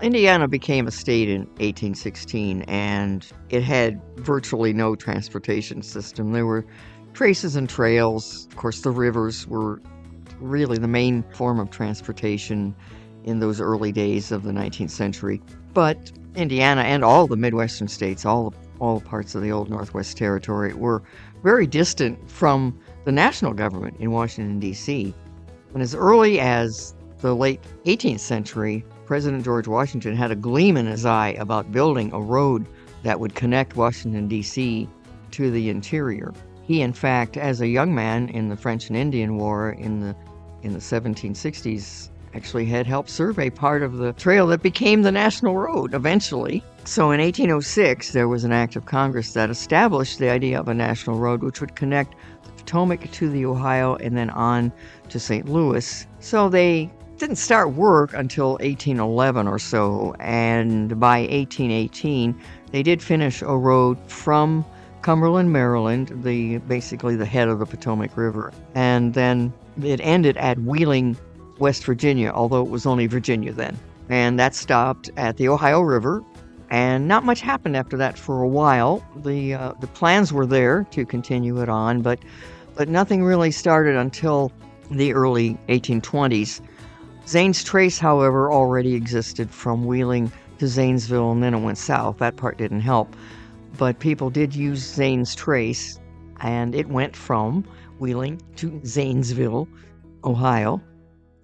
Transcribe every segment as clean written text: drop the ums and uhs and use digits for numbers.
Indiana became a state in 1816, and it had virtually no transportation system. There were traces and trails. Of course, the rivers were really the main form of transportation in those early days of the 19th century. But Indiana and all the Midwestern states, all parts of the old Northwest Territory, were very distant from the national government in Washington, D.C. And as early as the late 18th century, President George Washington had a gleam in his eye about building a road that would connect Washington, D.C. to the interior. He, in fact, as a young man in the French and Indian War in the 1760s, actually had helped survey part of the trail that became the National Road eventually. So in 1806, there was an act of Congress that established the idea of a national road which would connect the Potomac to the Ohio and then on to St. Louis. So they didn't start work until 1811 or so, and by 1818, they did finish a road from Cumberland, Maryland, basically the head of the Potomac River, and then it ended at Wheeling, West Virginia, although it was only Virginia then. And that stopped at the Ohio River, and not much happened after that for a while. The plans were there to continue it on, but nothing really started until the early 1820s. Zane's Trace, however, already existed from Wheeling to Zanesville, and then it went south. That part didn't help. But people did use Zane's Trace, and it went from Wheeling to Zanesville, Ohio.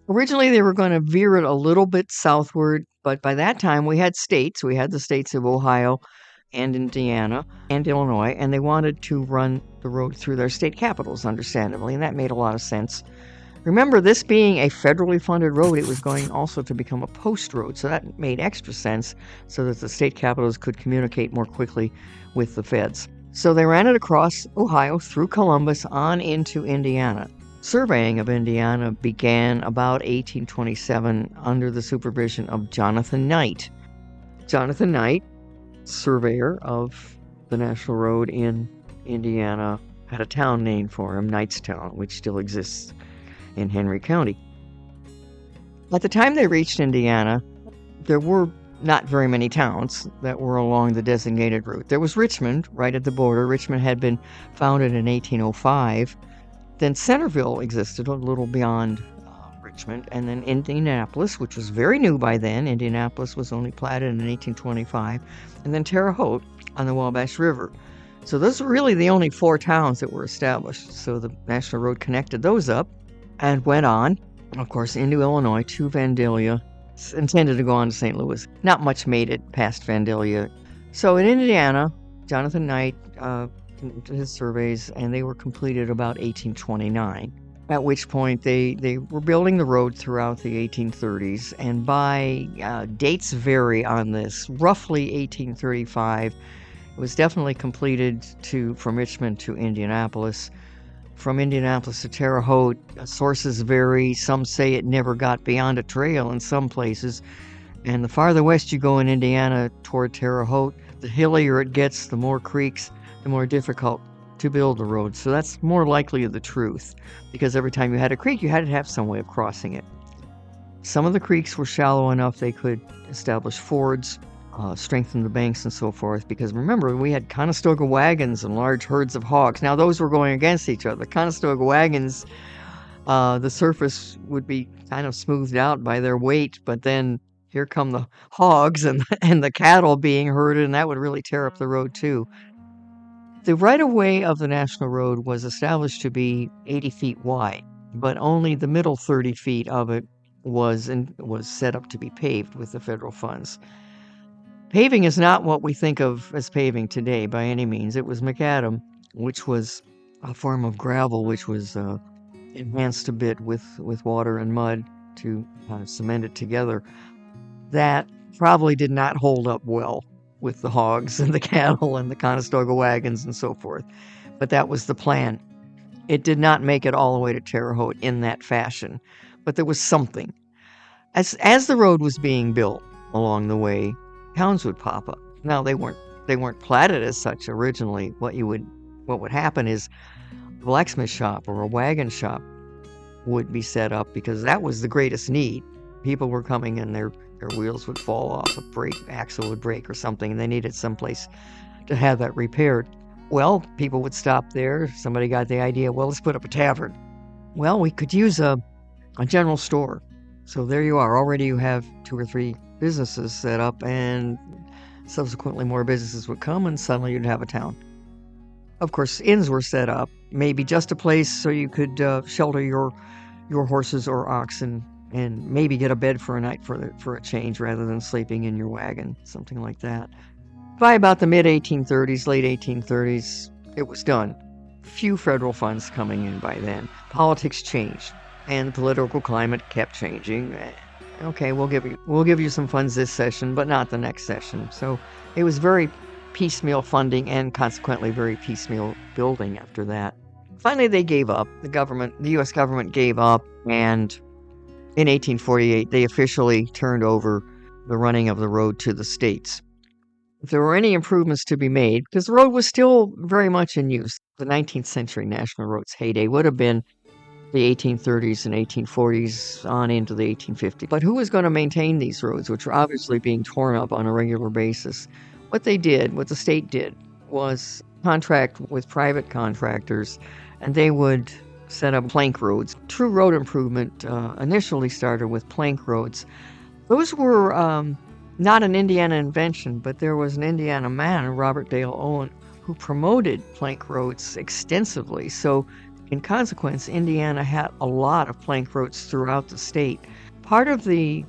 Originally, they were going to veer it a little bit southward, but by that time we had states. We had the states of Ohio and Indiana and Illinois, and they wanted to run the road through their state capitals, understandably, and that made a lot of sense. Remember, this being a federally funded road, it was going also to become a post road, so that made extra sense so that the state capitals could communicate more quickly with the feds. So they ran it across Ohio through Columbus on into Indiana. Surveying of Indiana began about 1827 under the supervision of Jonathan Knight. Jonathan Knight, surveyor of the National Road in Indiana, had a town named for him, Knightstown, which still exists in Henry County. At the time they reached Indiana, there were not very many towns that were along the designated route. There was Richmond, right at the border. Richmond had been founded in 1805. Then Centerville existed a little beyond Richmond, and then Indianapolis, which was very new by then. Indianapolis was only platted in 1825, and then Terre Haute on the Wabash River. So those were really the only 4 towns that were established. So the National Road connected those up and went on, of course, into Illinois to Vandalia, intended to go on to St. Louis. Not much made it past Vandalia. So in Indiana, Jonathan Knight did his surveys, and they were completed about 1829, at which point they were building the road throughout the 1830s, and by dates vary on this, roughly 1835, it was definitely completed from Richmond to Indianapolis. From Indianapolis to Terre Haute, sources vary. Some say it never got beyond a trail in some places. And the farther west you go in Indiana toward Terre Haute, the hillier it gets, the more creeks, the more difficult to build the road. So that's more likely the truth, because every time you had a creek, you had to have some way of crossing it. Some of the creeks were shallow enough they could establish fords, strengthen the banks and so forth, because remember, we had Conestoga wagons and large herds of hogs. Now those were going against each other. The Conestoga wagons, the surface would be kind of smoothed out by their weight, but then here come the hogs and the cattle being herded, and that would really tear up the road too. The right-of-way of the National Road was established to be 80 feet wide, but only the middle 30 feet of it was set up to be paved with the federal funds. Paving is not what we think of as paving today by any means. It was macadam, which was a form of gravel which was enhanced a bit with water and mud to cement it together. That probably did not hold up well with the hogs and the cattle and the Conestoga wagons and so forth. But that was the plan. It did not make it all the way to Terre Haute in that fashion, but there was something. As the road was being built along the way, towns would pop up. Now they weren't platted as such originally. What would happen is a blacksmith shop or a wagon shop would be set up because that was the greatest need. People were coming and Their wheels would fall off, axle would break or something, and they needed someplace to have that repaired. Well, people would stop there. Somebody got the idea, well, let's put up a tavern. Well, we could use a general store. So there you are. Already you have 2 or 3 businesses set up, and subsequently more businesses would come, and suddenly you'd have a town. Of course, inns were set up, maybe just a place so you could shelter your horses or oxen, and maybe get a bed for a night for a change rather than sleeping in your wagon, something like that. By about the mid-1830s, late 1830s, it was done. Few federal funds coming in by then. Politics changed, and the political climate kept changing. Okay, we'll give you some funds this session, but not the next session. So it was very piecemeal funding, and consequently very piecemeal building after that. Finally, they gave up. The U.S. government gave up, and in 1848, they officially turned over the running of the road to the states. If there were any improvements to be made, because the road was still very much in use, the 19th century national roads heyday would have been the 1830s and 1840s on into the 1850s. But who was going to maintain these roads, which were obviously being torn up on a regular basis? What the state did, was contract with private contractors, and they would set up plank roads. True road improvement initially started with plank roads. Those were not an Indiana invention, but there was an Indiana man, Robert Dale Owen, who promoted plank roads extensively. So in consequence, Indiana had a lot of plank roads throughout the state. Part of the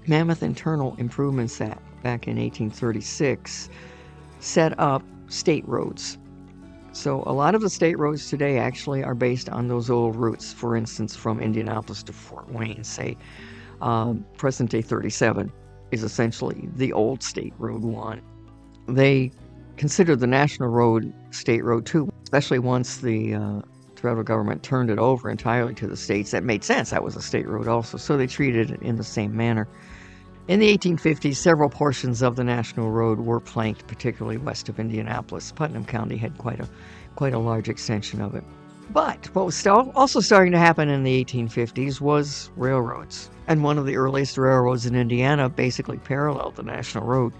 Mammoth Internal Improvements Act back in 1836 set up state roads. So a lot of the state roads today actually are based on those old routes. For instance, from Indianapolis to Fort Wayne, say, present-day 37 is essentially the old State Road 1. They considered the National Road State Road 2, especially once the federal government turned it over entirely to the states. That made sense. That was a state road also, so they treated it in the same manner. In the 1850s, several portions of the National Road were planked, particularly west of Indianapolis. Putnam County had quite a large extension of it. But what was also starting to happen in the 1850s was railroads. And one of the earliest railroads in Indiana basically paralleled the National Road.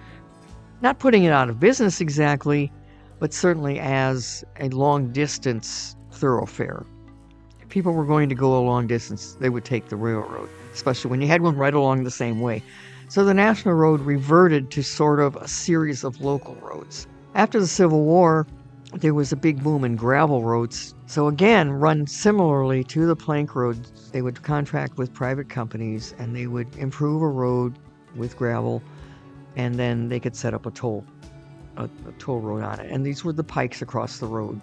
Not putting it out of business exactly, but certainly as a long-distance thoroughfare. If people were going to go a long distance, they would take the railroad, especially when you had one right along the same way. So the National Road reverted to sort of a series of local roads. After the Civil War, there was a big boom in gravel roads. So again, run similarly to the plank roads, they would contract with private companies and they would improve a road with gravel, and then they could set up a toll road on it. And these were the pikes across the road.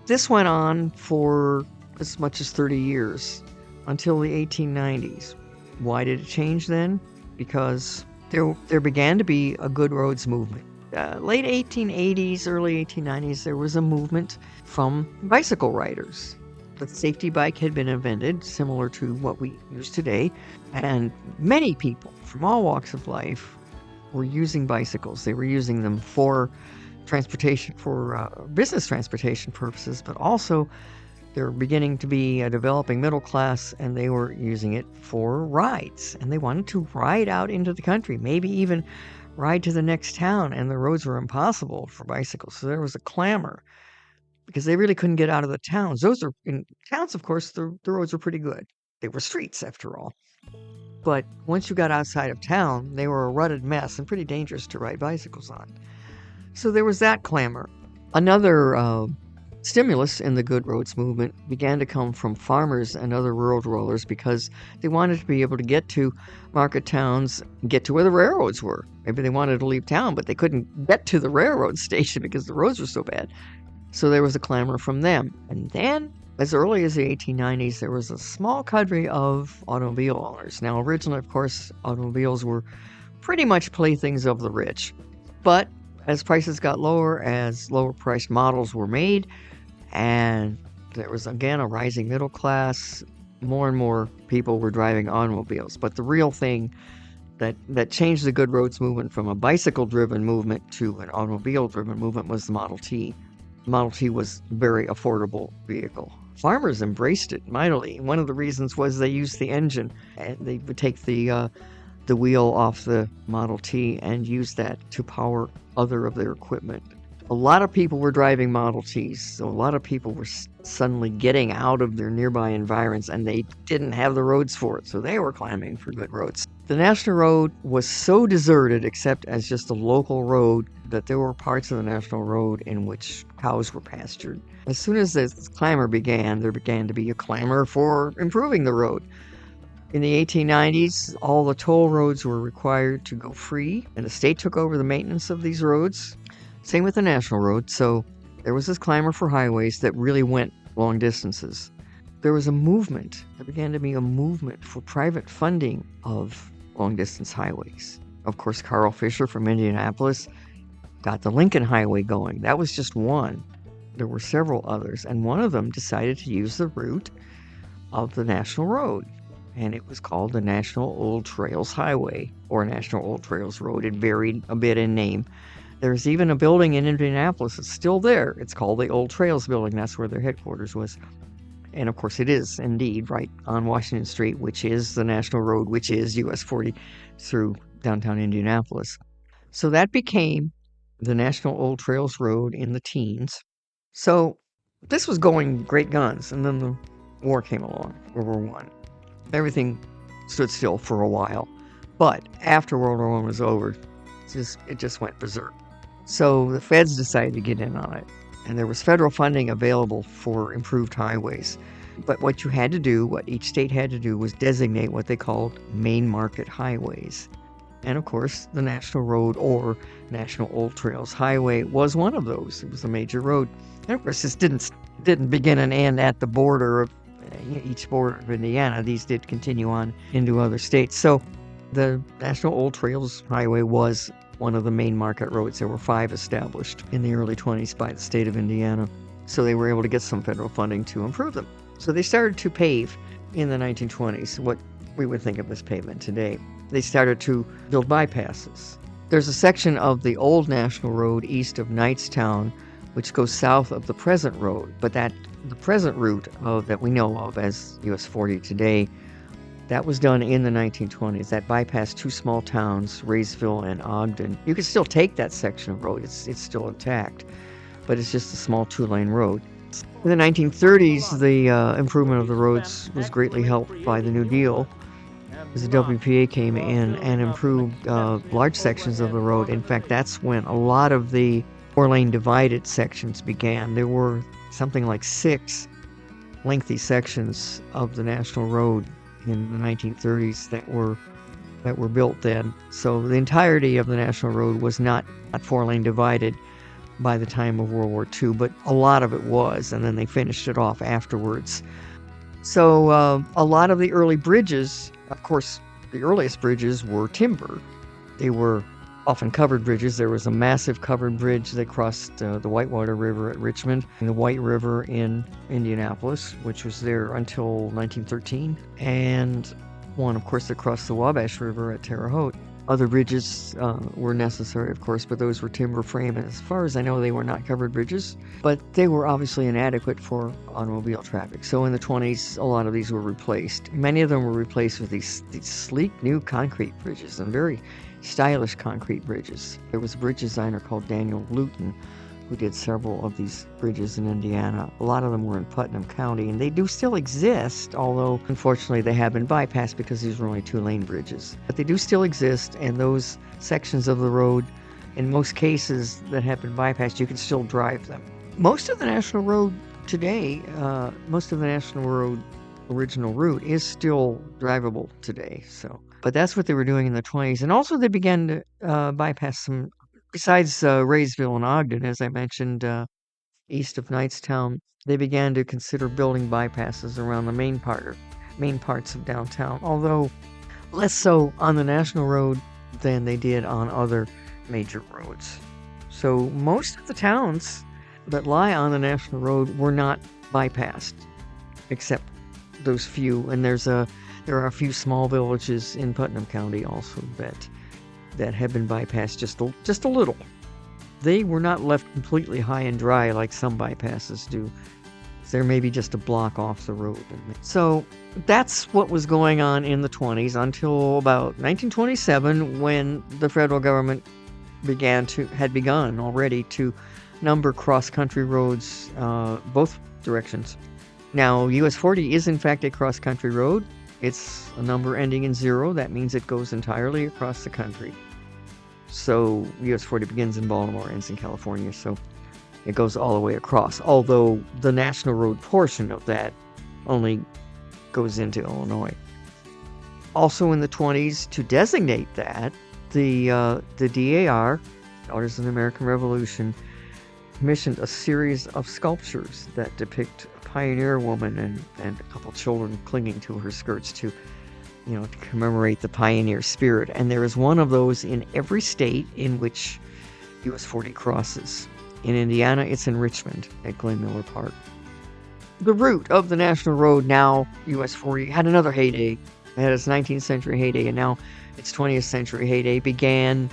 This went on for as much as 30 years until the 1890s. Why did it change then? Because there began to be a good roads movement. Late 1880s, early 1890s, there was a movement from bicycle riders. The safety bike had been invented, similar to what we use today, and many people from all walks of life were using bicycles. They were using them for transportation, for business transportation purposes, but also they're beginning to be a developing middle class, and they were using it for rides. And they wanted to ride out into the country, maybe even ride to the next town, and the roads were impossible for bicycles. So there was a clamor because they really couldn't get out of the towns. In towns, of course, the roads were pretty good. They were streets, after all. But once you got outside of town, they were a rutted mess and pretty dangerous to ride bicycles on. So there was that clamor. Another stimulus in the good roads movement began to come from farmers and other rural dwellers because they wanted to be able to get to market towns, get to where the railroads were. Maybe they wanted to leave town, but they couldn't get to the railroad station because the roads were so bad. So there was a clamor from them. And then, as early as the 1890s, there was a small cadre of automobile owners. Now, originally, of course, automobiles were pretty much playthings of the rich. But as prices got lower, as lower-priced models were made, and there was, again, a rising middle class, more and more people were driving automobiles. But the real thing that changed the good roads movement from a bicycle-driven movement to an automobile-driven movement was the Model T. The Model T was a very affordable vehicle. Farmers embraced it mightily. One of the reasons was they used the engine. And they would take the the wheel off the Model T and used that to power other of their equipment. A lot of people were driving Model Ts, so a lot of people were suddenly getting out of their nearby environs, and they didn't have the roads for it, so they were clamoring for good roads. The National Road was so deserted, except as just a local road, that there were parts of the National Road in which cows were pastured. As soon as this clamor began, there began to be a clamor for improving the road. In the 1890s, all the toll roads were required to go free, and the state took over the maintenance of these roads. Same with the National Road, so there was this clamor for highways that really went long distances. There was a movement, there began to be a movement for private funding of long-distance highways. Of course, Carl Fisher from Indianapolis got the Lincoln Highway going. That was just one. There were several others, and one of them decided to use the route of the National Road, and it was called the National Old Trails Highway, or National Old Trails Road. It varied a bit in name. There's even a building in Indianapolis that's still there. It's called the Old Trails Building. That's where their headquarters was. And of course, it is indeed right on Washington Street, which is the National Road, which is US 40 through downtown Indianapolis. So that became the National Old Trails Road in the teens. So this was going great guns. And then the war came along, World War I. Everything stood still for a while. But after World War I was over, it just went berserk. So the feds decided to get in on it, and there was federal funding available for improved highways. But what you had to do, what each state had to do, was designate what they called main market highways. And of course, the National Road, or National Old Trails Highway, was one of those. It was a major road. And of course, this didn't begin and end at the border of each border of Indiana. These did continue on into other states. So the National Old Trails Highway was one of the main market roads. There were 5 established in the early 20s by the state of Indiana. So they were able to get some federal funding to improve them. So they started to pave in the 1920s, what we would think of as pavement today. They started to build bypasses. There's a section of the old National Road east of Knightstown, which goes south of the present road. But the present route that we know of as US 40 today, that was done in the 1920s. That bypassed 2 small towns, Ray'sville and Ogden. You can still take that section of road. It's still intact, but it's just a small 2-lane road. In the 1930s, the improvement of the roads was greatly helped by the New Deal, as the WPA came in and improved large sections of the road. In fact, that's when a lot of the 4-lane divided sections began. There were something like 6 lengthy sections of the National Road in the 1930s that were built then. So the entirety of the National Road was not 4-lane divided by the time of World War II, but a lot of it was, and then they finished it off afterwards. So a lot of the early bridges, of course, the earliest bridges were timber. They were often covered bridges. There was a massive covered bridge that crossed the Whitewater River at Richmond and the White River in Indianapolis, which was there until 1913, and one, of course, that crossed the Wabash River at Terre Haute. Other bridges were necessary, of course, but those were timber frame. And as far as I know, they were not covered bridges, but they were obviously inadequate for automobile traffic. So in the 20s, a lot of these were replaced. Many of them were replaced with these sleek new concrete bridges and very stylish concrete bridges. There was a bridge designer called Daniel Luton who did several of these bridges in Indiana. A lot of them were in Putnam County, and they do still exist, although unfortunately they have been bypassed because these were only 2-lane bridges. But they do still exist, and those sections of the road, in most cases that have been bypassed, you can still drive them. Most of the National Road today, most of the National Road original route is still drivable today. But that's what they were doing in the 20s. And also they began to bypass some, besides Ray'sville and Ogden, as I mentioned, east of Knightstown, they began to consider building bypasses around the main parts of downtown, although less so on the National Road than they did on other major roads. So most of the towns that lie on the National Road were not bypassed, except those few. And there are a few small villages in Putnam County also that have been bypassed just a little. They were not left completely high and dry like some bypasses do. They're maybe just a block off the road. So that's what was going on in the 20s until about 1927, when the federal government had begun already to number cross-country roads both directions. Now, US 40 is in fact a cross-country road. It's a number ending in 0. That means it goes entirely across the country. So US 40 begins in Baltimore, ends in California, so it goes all the way across. Although the national road portion of that only goes into Illinois. Also in the 20s, to designate that, the DAR, Daughters of the American Revolution, commissioned a series of sculptures that depict a pioneer woman and a couple children clinging to her skirts to commemorate the pioneer spirit. And there is one of those in every state in which US 40 crosses. In Indiana, it's in Richmond at Glenn Miller Park. The route of the National Road, now US 40, had another heyday. It had its 19th century heyday, and now its 20th century heyday began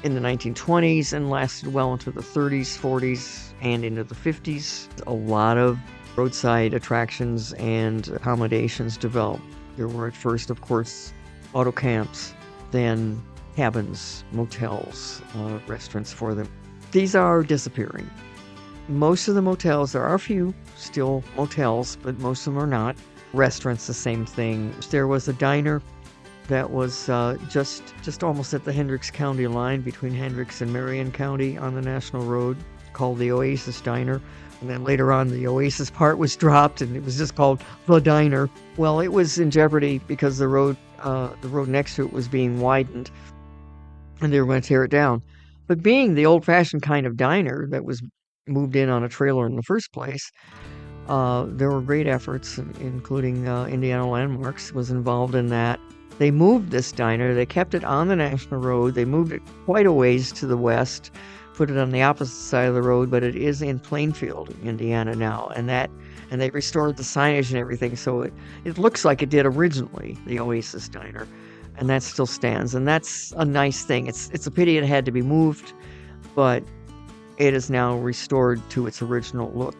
in the 1920s and lasted well into the 30s, 40s, and into the 50s. A lot of roadside attractions and accommodations developed. There were at first, of course, auto camps, then cabins, motels, restaurants for them. These are disappearing. Most of the motels, there are a few still motels, but most of them are not. Restaurants, the same thing. There was a diner that was just almost at the Hendricks County line between Hendricks and Marion County on the National Road, called the Oasis Diner. And then later on, the Oasis part was dropped, and it was just called the Diner. Well, it was in jeopardy because the road next to it was being widened, and they were going to tear it down. But being the old-fashioned kind of diner that was moved in on a trailer in the first place, there were great efforts, including Indiana Landmarks was involved in that. They moved this diner. They kept it on the National Road. They moved it quite a ways to the west, put it on the opposite side of the road, but it is in Plainfield, Indiana now, and they restored the signage and everything, so it looks like it did originally, the Oasis Diner, and that still stands, and that's a nice thing. It's a pity it had to be moved, but it is now restored to its original look.